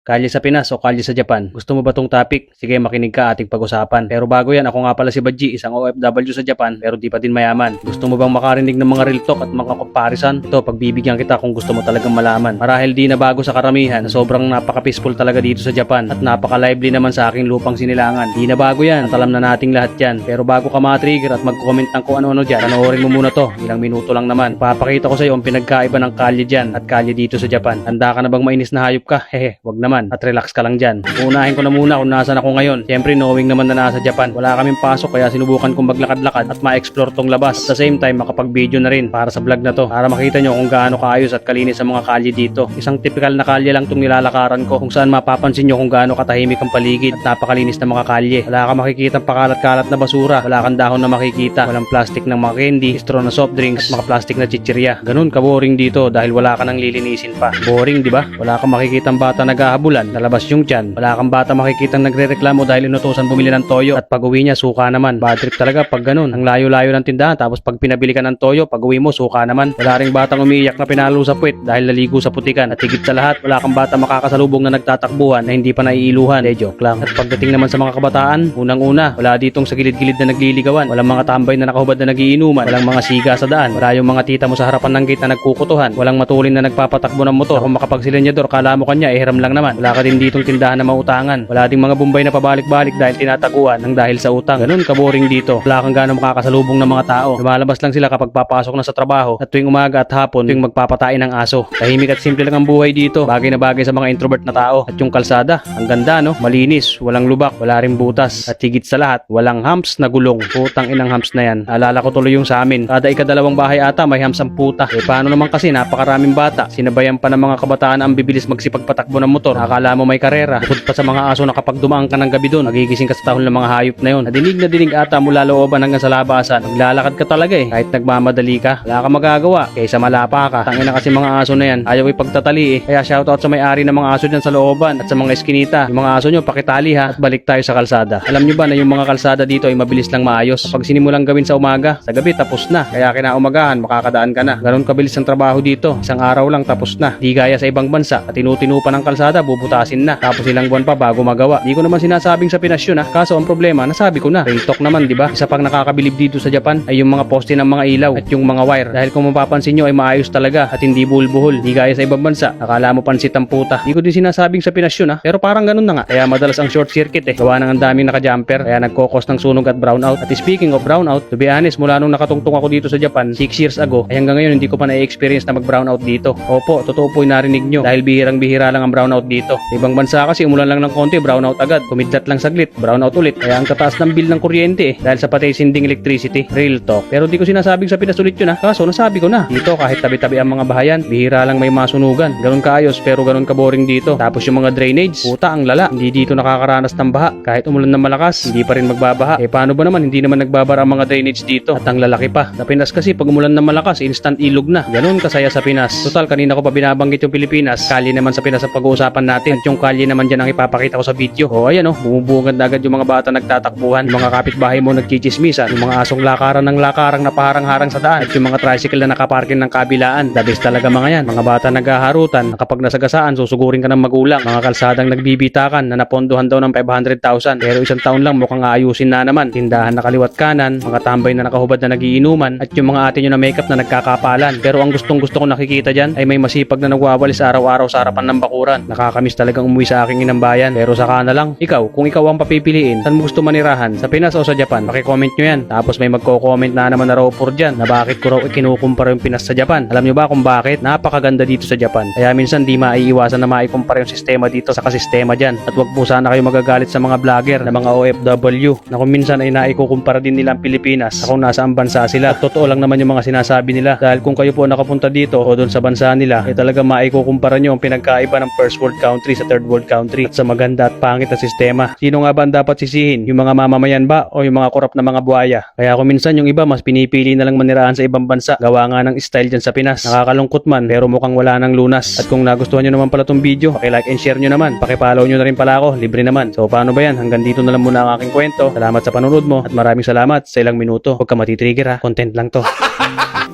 Kalye sa Pinas o kalye sa Japan? Gusto mo ba tong topic? Sige, makinig ka ating pag-usapan. Pero bago yan, ako nga pala si Badji, isang OFW sa Japan pero di pa din mayaman. Gusto mo bang makarinig ng mga real talk at mga comparison? Ito, pagbibigyan kita kung gusto mo talagang malaman. Marahil di na bago sa karamihan na sobrang napaka-peaceful talaga dito sa Japan at napaka-lively naman sa aking lupang sinilangan. Di na bago yan at alam na nating lahat yan. Pero bago ka ma-trigger at mag-comment ng kung ano-ano dyan, panoorin mo muna to. Ilang minuto lang naman. Papakita ko sa iyo ang pinagkaiba ng kalye dyan at kalye dito sa Japan. Handa ka na bang mainis na hayop ka? Hehe, wag naman. At relax ka lang dyan. Uunahin ko na muna kung nasan ako ngayon. Siyempre, knowing naman na nasa Japan. Wala kaming pasok kaya sinubukan kong maglakad-lakad at ma-explore tong labas. At the same time, makapag-video na rin para sa vlog na to. Para makita nyo kung gaano kaayos at kalinis ang mga kalye dito. Isang typical na kalye lang tong nilalakaran ko kung saan mapapansin nyo kung gaano katahimik ang paligid at napakalinis na mga kalye. Wala kang makikita pakalat-kalat na basura. Wala kang dahon na makikita. Walang plastic ng mga candy, straw na soft drinks, at mga plastic na chichirya. Ganun ka-boring dito dahil wala ka nang lilinisin pa. Boring, di ba? Wala kang makikitang bata naghahabulan. Lalabas yung tiyan. Wala kang bata makikitang nagrereklamo dahil inutusan bumili ng toyo at pag uwi niya suka naman. Bad trip talaga pag ganun. Ang layo-layo ng tindahan tapos pag pinabili ka ng toyo, pag uwi mo suka naman. Wala ring batang umiiyak na pinalo sa puwet dahil naligo sa putikan. At higit sa lahat, wala kang bata makakasalubong na nagtatakbuhan na hindi pa naiiluhan. Joke lang. At pagdating naman sa mga kabataan, unang-una, wala ditong sa gilid-gilid na nagliligawan. Walang mga tambay na nakahubad na nagiinuman. Walang mga siga sa daan. Wala yung mga tita mo sa harapan ng gate na nagkukutuhan. Walang matulin na nagpapatakbo ng motor. Kung makapagsilenyador, kala mo kanya, hiram lang naman. Wala ka din ditong tindahan na mautangan. Wala ding mga bumbay na pabalik-balik dahil tinataguan ng dahil sa utang. Ganun ka-boring dito. Wala kang gaano makakasalubong ng mga tao. Lumalabas lang sila kapag papasok na sa trabaho at tuwing umaga at hapon tuwing magpapatain ng aso. Tahimik at simple lang ang buhay dito. Bagay na bagay sa mga introvert na tao. At yung kalsada, ang ganda no? Malinis, walang lubak, wala ring butas. At higit sa lahat, walang humps na gulong. Putang inang humps na yan. Alala ko tuloy yung sa amin. Kada ikadalawang bahay ata may humps ang puta. Paano naman kasi napakaraming bata. Sinabayan pa ng mga kabataan ang bibilis magsipagpatakbo ng motor. Akala mo may karera. Bukod pa sa mga aso na kapag dumaan ka ng gabi doon, nagigising ka sa tahol ng mga hayop na yun. Nadinig na dinig ata mula looban hanggang sa labasan. Maglalakad ka talaga eh. Kahit nagmamadali ka, wala ka magagawa. Kaysa malapa ka. Tangina kasi mga aso na yan. Ayaw ipagtatali eh. Kaya shoutout sa may-ari ng mga aso dyan sa looban at sa mga eskinita. Yung mga aso nyo, pakitali ha. At balik tayo sa kalsada. Alam nyo ba na yung mga kalsada dito ay mabilis lang maayos. Kapag sinimulang gawin sa umaga, sa gabi tapos na. Kaya kinaumagahan, makakadaan ka na. Ganon kabilis ang trabaho dito. Isang araw lang tapos na. Di gaya sa ibang bansa. At tinutinu pa ng kalsada, bubutasin na. Tapos ilang buwan pa bago magawa. Di ko naman sinasabing sa Pinas yun ha. Kaso ang problema, nasabi ko na. Real talk naman, di ba? Isa pang nakakabilib dito sa Japan ay yung mga poste ng mga ilaw at yung mga wire. Dahil kung mapapansin nyo ay maayos talaga at hindi buhol-buhol. Di gaya sa ibang bansa. Akala mo pansit ang puta. Di ko din sinasabing sa Pinas yun ha. Pero parang ganun na nga. Kaya madalas ang short circuit eh. Gawa ng ang daming naka-jumper. Kaya nagkokos ng sunog at brownout. At speaking of brownout, to be honest, mula nung nakatungtong ako dito sa Japan 6 years ago, ay hanggang ngayon hindi ko pa na-experience na mag-brownout dito. Opo, totoo po yung narinig nyo. Dahil bihirang-bihira lang ang brownout dito. Ibang bansa kasi umulan lang ng konti, brownout agad. Kumidlat lang saglit, brownout ulit. Kaya ang kataas ng bill ng kuryente eh. Dahil sa patay sinding electricity. Real talk. Pero di ko sinasabing sa Pinas ulit yun ha. Kaso nasabi ko na. Dito kahit tabi-tabi ang mga bahayan, bihira lang may masunugan. Ganun kaayos pero ganun ka-boring dito. Tapos yung mga drainage, puta ang lala. Hindi dito nakakaranas ng baha. Kahit umulan ng malakas, hindi pa rin magbabaha. Paano ba naman hindi naman nagbabara ang mga drainage dito? At ang lalaki pa. Sa Pinas kasi pag umulan ng malakas, instant ilog na. Ganun kasaya sa Pinas. Total kanina ko pa binabanggit yung Pilipinas. Kalye naman sa Pinas ang pag-uusapan natin. At yung kalye naman dyan ang ipapakita ko sa video. O ayan o, bumubungad na agad yung mga bata nagtatakbuhan. Yung mga kapitbahay mo nagchichismisan. Yung mga asong lakaran ng lakarang na paharang-harang sa daan. At yung mga tricycle na nakaparkin ng kabilaan. The best talaga mga yan. Mga bata naghaharutan. Kapag nasagasaan, susugurin ka ng magulang. Mga kalsadang nagbibitakan na napondohan daw ng 500,000. Pero isang taon lang mukhang aayusin na naman. Tindahan na kaliwat kanan, mga tambay na nakahubad na nagiinuman, at yung mga ate nyo na makeup na nagkakapalan. Pero ang gustong-gusto ko nakikita dyan ay may masipag na nagwawalis araw-araw sa harapan ng bakuran. Nakakamiss talagang umuwi sa aking inambayan. Pero saka na lang, ikaw, kung ikaw ang papipiliin, saan mo gusto manirahan? Sa Pinas o sa Japan? Paki-comment nyo yan. Tapos may magko-comment na naman na raw por dyan na bakit ko raw kinukumpara yung Pinas sa Japan. Alam nyo ba kung bakit? Napakaganda dito sa Japan. Kaya minsan di maiiwasan na maikumpara yung sistema dito sa kasistema dyan. At wag po sana kayo magagalit sa mga vlogger na mga OFW na kung minsan ay naikukumpara din nila ang Pilipinas sa kung nasaan bansa sila. At totoo lang naman yung mga sinasabi nila. Dahil kung kayo po nakapunta dito o doon sa bansa nila, ay talaga maikukumpara nyo ang pinagkaiba ng first world country sa third world country at sa maganda at pangit na sistema. Sino nga ba ang dapat sisihin? Yung mga mamamayan ba o yung mga korap na mga buhaya? Kaya kung minsan yung iba mas pinipili na lang manirahan sa ibang bansa. Gawa nga ng style dyan sa Pinas. Nakakalungkot man pero mukhang wala ng lunas. At kung nagustuhan nyo naman pala tong video, paki-like and share nyo naman. Paki-follow nyo na rin pala ako. Libre naman. So paano ba yan? Hanggang dito na lang muna ang aking kwento. Salamat sa panonood mo at maraming salamat sa ilang minuto. Huwag ka matitrigger ha. Content lang to.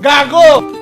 Gago!